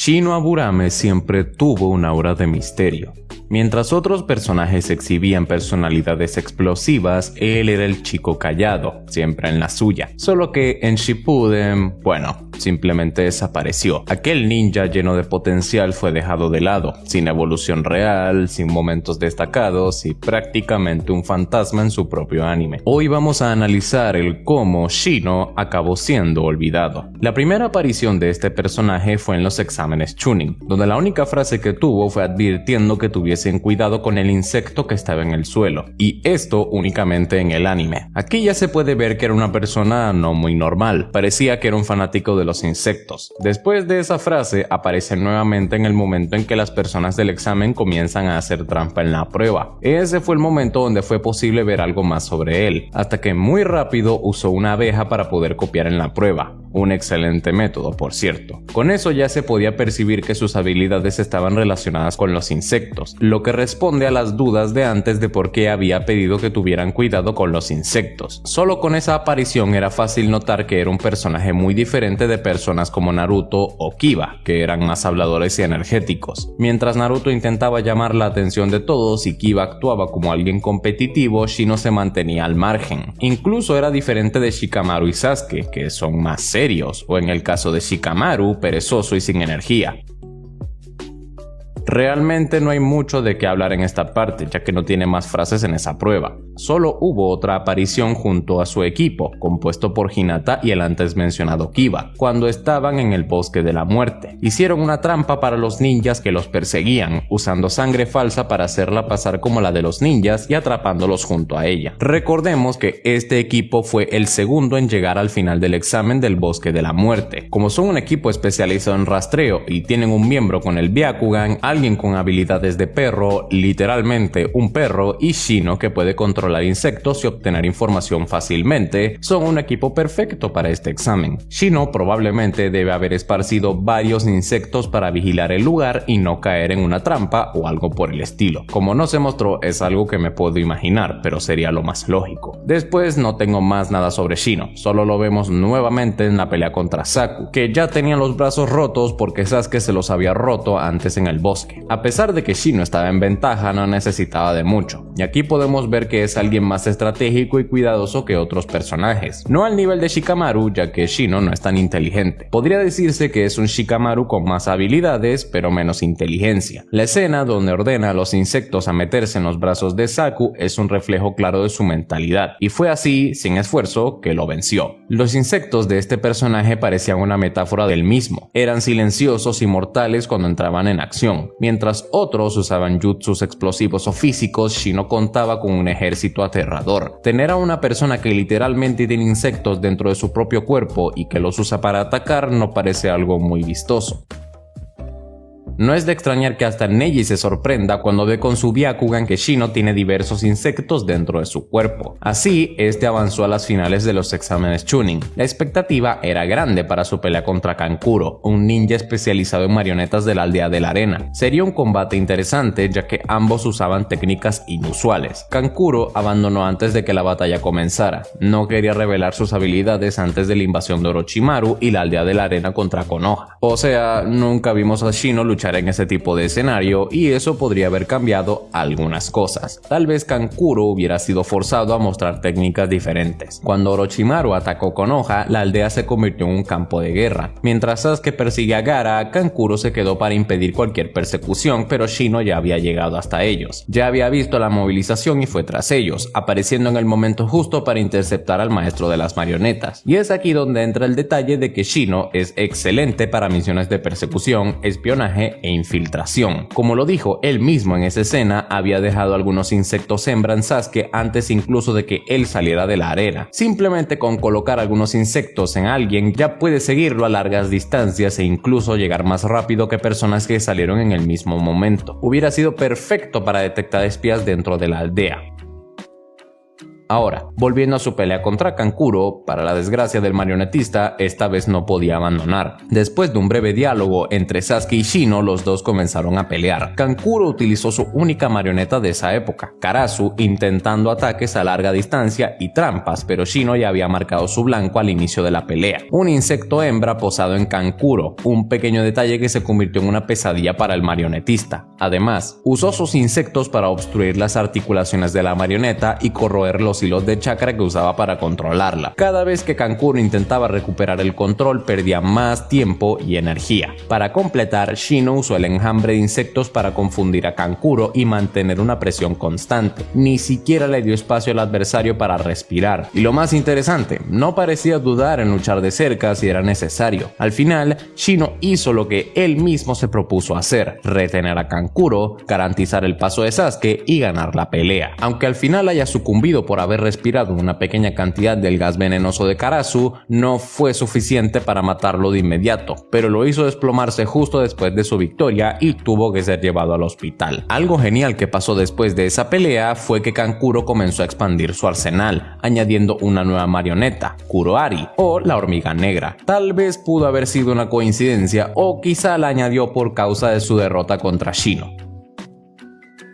Shino Aburame siempre tuvo una aura de misterio. Mientras otros personajes exhibían personalidades explosivas, él era el chico callado, siempre en la suya. Solo que en Shippuden, simplemente desapareció. Aquel ninja lleno de potencial fue dejado de lado, sin evolución real, sin momentos destacados y prácticamente un fantasma en su propio anime. Hoy vamos a analizar el cómo Shino acabó siendo olvidado. La primera aparición de este personaje fue en los exámenes Chunin, donde la única frase que tuvo fue advirtiendo que tuviesen cuidado con el insecto que estaba en el suelo, y esto únicamente en el anime. Aquí ya se puede ver que era una persona no muy normal, parecía que era un fanático de los insectos. Después de esa frase aparece nuevamente en el momento en que las personas del examen comienzan a hacer trampa en la prueba. Ese fue el momento donde fue posible ver algo más sobre él, hasta que muy rápido usó una abeja para poder copiar en la prueba. Un excelente método, por cierto. Con eso ya se podía percibir que sus habilidades estaban relacionadas con los insectos, lo que responde a las dudas de antes de por qué había pedido que tuvieran cuidado con los insectos. Solo con esa aparición era fácil notar que era un personaje muy diferente de personas como Naruto o Kiba, que eran más habladores y energéticos. Mientras Naruto intentaba llamar la atención de todos y Kiba actuaba como alguien competitivo, Shino se mantenía al margen. Incluso era diferente de Shikamaru y Sasuke, que son más serios, o en el caso de Shikamaru, perezoso y sin energía. Realmente no hay mucho de qué hablar en esta parte, ya que no tiene más frases en esa prueba. Solo hubo otra aparición junto a su equipo, compuesto por Hinata y el antes mencionado Kiba, cuando estaban en el bosque de la muerte. Hicieron una trampa para los ninjas que los perseguían, usando sangre falsa para hacerla pasar como la de los ninjas y atrapándolos junto a ella. Recordemos que este equipo fue el segundo en llegar al final del examen del bosque de la muerte. Como son un equipo especializado en rastreo y tienen un miembro con el Byakugan, alguien con habilidades de perro, literalmente un perro, y Shino que puede controlar insectos y obtener información fácilmente, son un equipo perfecto para este examen. Shino probablemente debe haber esparcido varios insectos para vigilar el lugar y no caer en una trampa o algo por el estilo. Como no se mostró, es algo que me puedo imaginar, pero sería lo más lógico. Después no tengo más nada sobre Shino, solo lo vemos nuevamente en la pelea contra Saku, que ya tenía los brazos rotos porque Sasuke se los había roto antes en el bosque. A pesar de que Shino estaba en ventaja, no necesitaba de mucho, y aquí podemos ver que es alguien más estratégico y cuidadoso que otros personajes. No al nivel de Shikamaru, ya que Shino no es tan inteligente. Podría decirse que es un Shikamaru con más habilidades, pero menos inteligencia. La escena donde ordena a los insectos a meterse en los brazos de Saku es un reflejo claro de su mentalidad, y fue así, sin esfuerzo, que lo venció. Los insectos de este personaje parecían una metáfora del mismo. Eran silenciosos y mortales cuando entraban en acción. Mientras otros usaban jutsus explosivos o físicos, Shino contaba con un ejército aterrador. Tener a una persona que literalmente tiene insectos dentro de su propio cuerpo y que los usa para atacar no parece algo muy vistoso. No es de extrañar que hasta Neji se sorprenda cuando ve con su Byakugan que Shino tiene diversos insectos dentro de su cuerpo. Así, este avanzó a las finales de los exámenes Chunin. La expectativa era grande para su pelea contra Kankuro, un ninja especializado en marionetas de la aldea de la arena. Sería un combate interesante ya que ambos usaban técnicas inusuales. Kankuro abandonó antes de que la batalla comenzara. No quería revelar sus habilidades antes de la invasión de Orochimaru y la aldea de la arena contra Konoha. O sea, nunca vimos a Shino luchar en ese tipo de escenario y eso podría haber cambiado algunas cosas. Tal vez Kankuro hubiera sido forzado a mostrar técnicas diferentes. Cuando Orochimaru atacó Konoha, la aldea se convirtió en un campo de guerra. Mientras Sasuke persigue a Gaara, Kankuro se quedó para impedir cualquier persecución, pero Shino ya había llegado hasta ellos. Ya había visto la movilización y fue tras ellos, apareciendo en el momento justo para interceptar al maestro de las marionetas. Y es aquí donde entra el detalle de que Shino es excelente para misiones de persecución, espionaje e infiltración. Como lo dijo él mismo en esa escena, había dejado algunos insectos hembra en Sasuke antes incluso de que él saliera de la arena. Simplemente con colocar algunos insectos en alguien ya puede seguirlo a largas distancias e incluso llegar más rápido que personas que salieron en el mismo momento. Hubiera sido perfecto para detectar espías dentro de la aldea. Ahora, volviendo a su pelea contra Kankuro, para la desgracia del marionetista, esta vez no podía abandonar. Después de un breve diálogo entre Sasuke y Shino, los dos comenzaron a pelear. Kankuro utilizó su única marioneta de esa época, Karasu, intentando ataques a larga distancia y trampas, pero Shino ya había marcado su blanco al inicio de la pelea. Un insecto hembra posado en Kankuro, un pequeño detalle que se convirtió en una pesadilla para el marionetista. Además, usó sus insectos para obstruir las articulaciones de la marioneta y corroer los hilos de chakra que usaba para controlarla. Cada vez que Kankuro intentaba recuperar el control, perdía más tiempo y energía. Para completar, Shino usó el enjambre de insectos para confundir a Kankuro y mantener una presión constante. Ni siquiera le dio espacio al adversario para respirar. Y lo más interesante, no parecía dudar en luchar de cerca si era necesario. Al final, Shino hizo lo que él mismo se propuso hacer: retener a Kankuro, garantizar el paso de Sasuke y ganar la pelea. Aunque al final haya sucumbido por haber respirado una pequeña cantidad del gas venenoso de Karasu, no fue suficiente para matarlo de inmediato, pero lo hizo desplomarse justo después de su victoria y tuvo que ser llevado al hospital. Algo genial que pasó después de esa pelea fue que Kankuro comenzó a expandir su arsenal, añadiendo una nueva marioneta, Kuroari, o la hormiga negra. Tal vez pudo haber sido una coincidencia, o quizá la añadió por causa de su derrota contra Shino.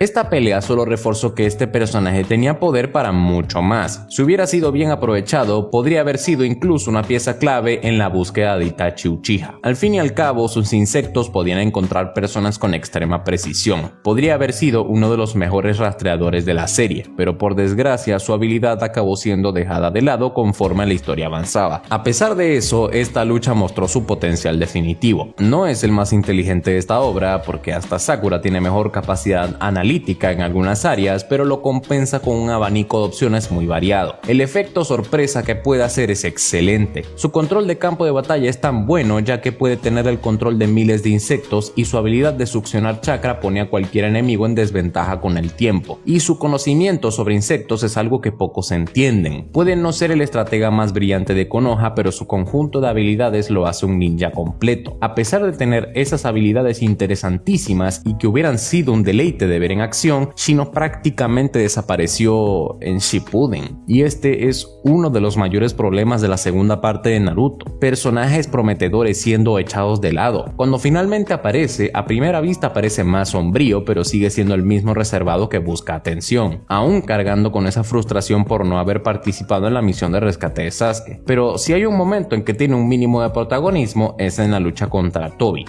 Esta pelea solo reforzó que este personaje tenía poder para mucho más. Si hubiera sido bien aprovechado, podría haber sido incluso una pieza clave en la búsqueda de Itachi Uchiha. Al fin y al cabo, sus insectos podían encontrar personas con extrema precisión. Podría haber sido uno de los mejores rastreadores de la serie, pero por desgracia su habilidad acabó siendo dejada de lado conforme la historia avanzaba. A pesar de eso, esta lucha mostró su potencial definitivo. No es el más inteligente de esta obra, porque hasta Sakura tiene mejor capacidad analítica en algunas áreas, pero lo compensa con un abanico de opciones muy variado. El efecto sorpresa que puede hacer es excelente. Su control de campo de batalla es tan bueno, ya que puede tener el control de miles de insectos, y su habilidad de succionar chakra pone a cualquier enemigo en desventaja con el tiempo. Y su conocimiento sobre insectos es algo que pocos entienden. Puede no ser el estratega más brillante de Konoha, pero su conjunto de habilidades lo hace un ninja completo. A pesar de tener esas habilidades interesantísimas y que hubieran sido un deleite de ver en acción, Shino prácticamente desapareció en Shippuden, y este es uno de los mayores problemas de la segunda parte de Naruto: personajes prometedores siendo echados de lado. Cuando finalmente aparece, a primera vista parece más sombrío, pero sigue siendo el mismo reservado que busca atención, aún cargando con esa frustración por no haber participado en la misión de rescate de Sasuke. Pero si hay un momento en que tiene un mínimo de protagonismo, es en la lucha contra Tobi.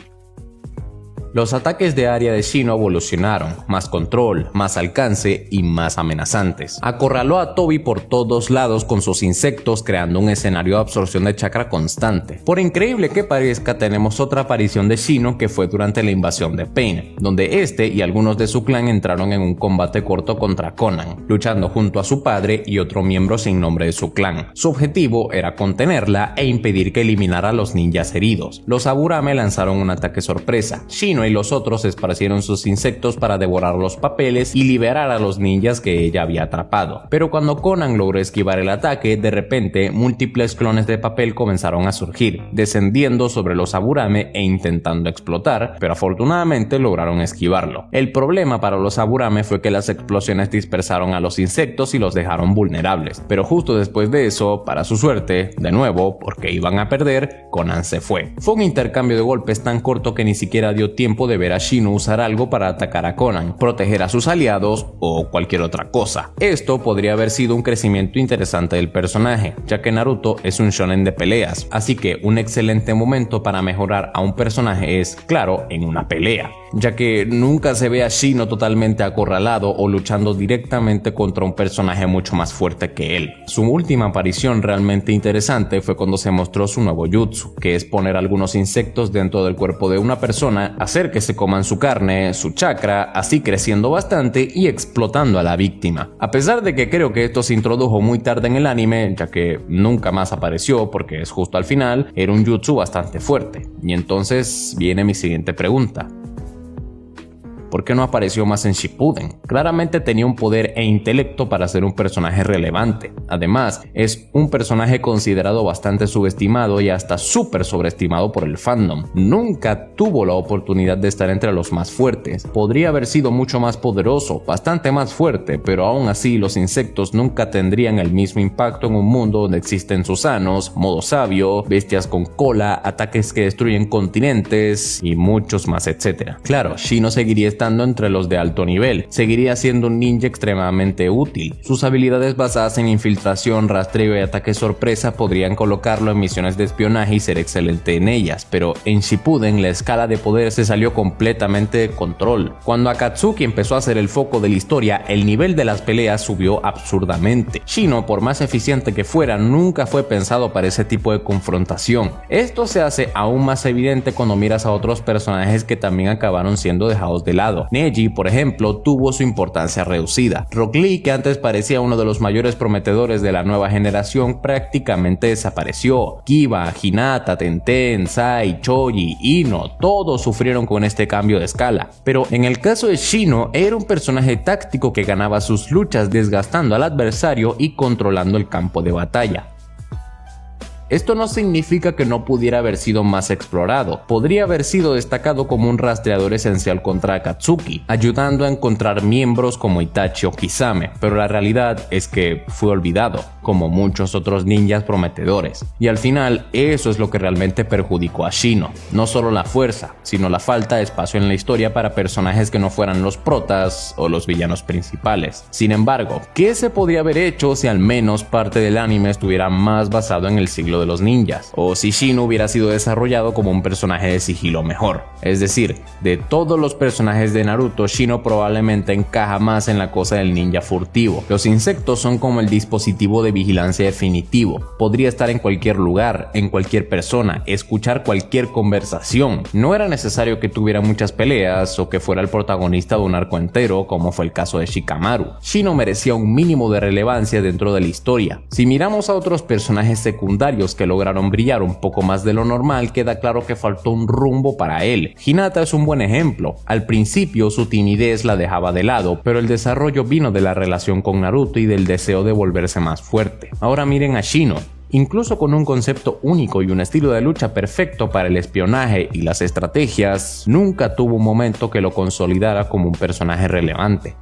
Los ataques de área de Shino evolucionaron: más control, más alcance y más amenazantes. Acorraló a Tobi por todos lados con sus insectos, creando un escenario de absorción de chakra constante. Por increíble que parezca, tenemos otra aparición de Shino, que fue durante la invasión de Pain, donde este y algunos de su clan entraron en un combate corto contra Konan, luchando junto a su padre y otro miembro sin nombre de su clan. Su objetivo era contenerla e impedir que eliminara a los ninjas heridos. Los Aburame lanzaron un ataque sorpresa. Shino y los otros esparcieron sus insectos para devorar los papeles y liberar a los ninjas que ella había atrapado. Pero cuando Konan logró esquivar el ataque, de repente múltiples clones de papel comenzaron a surgir, descendiendo sobre los Aburame e intentando explotar, pero afortunadamente lograron esquivarlo. El problema para los Aburame fue que las explosiones dispersaron a los insectos y los dejaron vulnerables, pero justo después de eso, para su suerte, de nuevo, porque iban a perder, Konan se fue. Fue un intercambio de golpes tan corto que ni siquiera dio tiempo de ver a Shino usar algo para atacar a Konan, proteger a sus aliados o cualquier otra cosa. Esto podría haber sido un crecimiento interesante del personaje, ya que Naruto es un shonen de peleas, así que un excelente momento para mejorar a un personaje es, claro, en una pelea, ya que nunca se ve a Shino totalmente acorralado o luchando directamente contra un personaje mucho más fuerte que él. Su última aparición realmente interesante fue cuando se mostró su nuevo jutsu, que es poner algunos insectos dentro del cuerpo de una persona, hacer que se coman su carne, su chakra, así creciendo bastante y explotando a la víctima. A pesar de que creo que esto se introdujo muy tarde en el anime, ya que nunca más apareció porque es justo al final, era un jutsu bastante fuerte. Y entonces viene mi siguiente pregunta: ¿por qué no apareció más en Shippuden? Claramente tenía un poder e intelecto para ser un personaje relevante. Además, es un personaje considerado bastante subestimado y hasta súper sobreestimado por el fandom. Nunca tuvo la oportunidad de estar entre los más fuertes. Podría haber sido mucho más poderoso, bastante más fuerte, pero aún así los insectos nunca tendrían el mismo impacto en un mundo donde existen Susanos, modo sabio, bestias con cola, ataques que destruyen continentes y muchos más, etc. Claro, Shino seguiría estando entre los de alto nivel, seguiría siendo un ninja extremadamente útil. Sus habilidades basadas en infiltración, rastreo y ataque sorpresa podrían colocarlo en misiones de espionaje y ser excelente en ellas, pero en Shippuden la escala de poder se salió completamente de control. Cuando Akatsuki empezó a ser el foco de la historia, el nivel de las peleas subió absurdamente. Shino, por más eficiente que fuera, nunca fue pensado para ese tipo de confrontación. Esto se hace aún más evidente cuando miras a otros personajes que también acabaron siendo dejados de lado. Neji, por ejemplo, tuvo su importancia reducida. Rock Lee, que antes parecía uno de los mayores prometedores de la nueva generación, prácticamente desapareció. Kiba, Hinata, Tenten, Sai, Choji, Ino, todos sufrieron con este cambio de escala. Pero en el caso de Shino, era un personaje táctico que ganaba sus luchas desgastando al adversario y controlando el campo de batalla. Esto no significa que no pudiera haber sido más explorado. Podría haber sido destacado como un rastreador esencial contra Akatsuki, ayudando a encontrar miembros como Itachi o Kisame, pero la realidad es que fue olvidado, como muchos otros ninjas prometedores. Y al final, eso es lo que realmente perjudicó a Shino. No solo la fuerza, sino la falta de espacio en la historia para personajes que no fueran los protas o los villanos principales. Sin embargo, ¿qué se podría haber hecho si al menos parte del anime estuviera más basado en el siglo de los ninjas? O si Shino hubiera sido desarrollado como un personaje de sigilo mejor. Es decir, de todos los personajes de Naruto, Shino probablemente encaja más en la cosa del ninja furtivo. Los insectos son como el dispositivo de vigilancia definitivo. Podría estar en cualquier lugar, en cualquier persona, escuchar cualquier conversación. No era necesario que tuviera muchas peleas o que fuera el protagonista de un arco entero, como fue el caso de Shikamaru. Shino merecía un mínimo de relevancia dentro de la historia. Si miramos a otros personajes secundarios que lograron brillar un poco más de lo normal, queda claro que faltó un rumbo para él. Hinata es un buen ejemplo. Al principio su timidez la dejaba de lado, pero el desarrollo vino de la relación con Naruto y del deseo de volverse más fuerte. Ahora miren a Shino. Incluso con un concepto único y un estilo de lucha perfecto para el espionaje y las estrategias, nunca tuvo un momento que lo consolidara como un personaje relevante.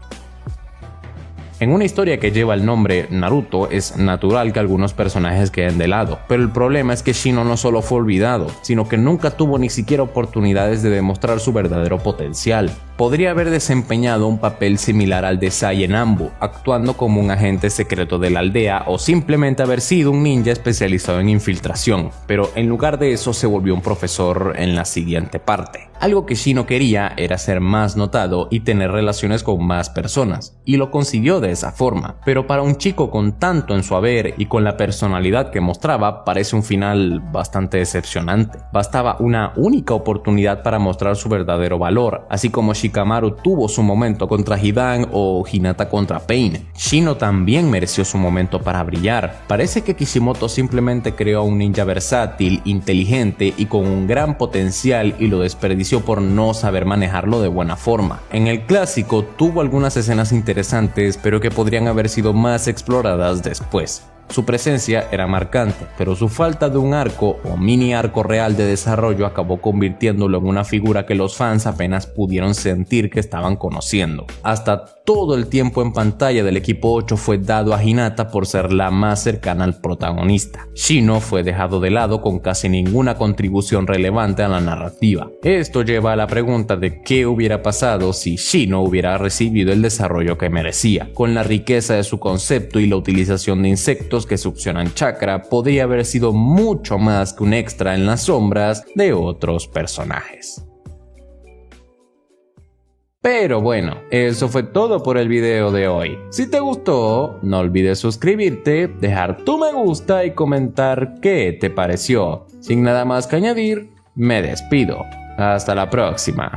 En una historia que lleva el nombre Naruto, es natural que algunos personajes queden de lado, pero el problema es que Shino no solo fue olvidado, sino que nunca tuvo ni siquiera oportunidades de demostrar su verdadero potencial. Podría haber desempeñado un papel similar al de Sai en Ambu, actuando como un agente secreto de la aldea o simplemente haber sido un ninja especializado en infiltración, pero en lugar de eso se volvió un profesor en la siguiente parte. Algo que Shino quería era ser más notado y tener relaciones con más personas, y lo consiguió de esa forma, pero para un chico con tanto en su haber y con la personalidad que mostraba, parece un final bastante decepcionante. Bastaba una única oportunidad para mostrar su verdadero valor, así como Shikamaru tuvo su momento contra Hidan o Hinata contra Pain. Shino también mereció su momento para brillar. Parece que Kishimoto simplemente creó a un ninja versátil, inteligente y con un gran potencial y lo desperdició por no saber manejarlo de buena forma. En el clásico tuvo algunas escenas interesantes, pero que podrían haber sido más exploradas después. Su presencia era marcante, pero su falta de un arco o mini arco real de desarrollo acabó convirtiéndolo en una figura que los fans apenas pudieron sentir que estaban conociendo. Hasta todo el tiempo en pantalla del equipo 8 fue dado a Hinata por ser la más cercana al protagonista. Shino fue dejado de lado con casi ninguna contribución relevante a la narrativa. Esto lleva a la pregunta de qué hubiera pasado si Shino hubiera recibido el desarrollo que merecía. Con la riqueza de su concepto y la utilización de insectos que succionan chakra, podría haber sido mucho más que un extra en las sombras de otros personajes. Pero bueno, eso fue todo por el video de hoy. Si te gustó, no olvides suscribirte, dejar tu me gusta y comentar qué te pareció. Sin nada más que añadir, me despido. Hasta la próxima.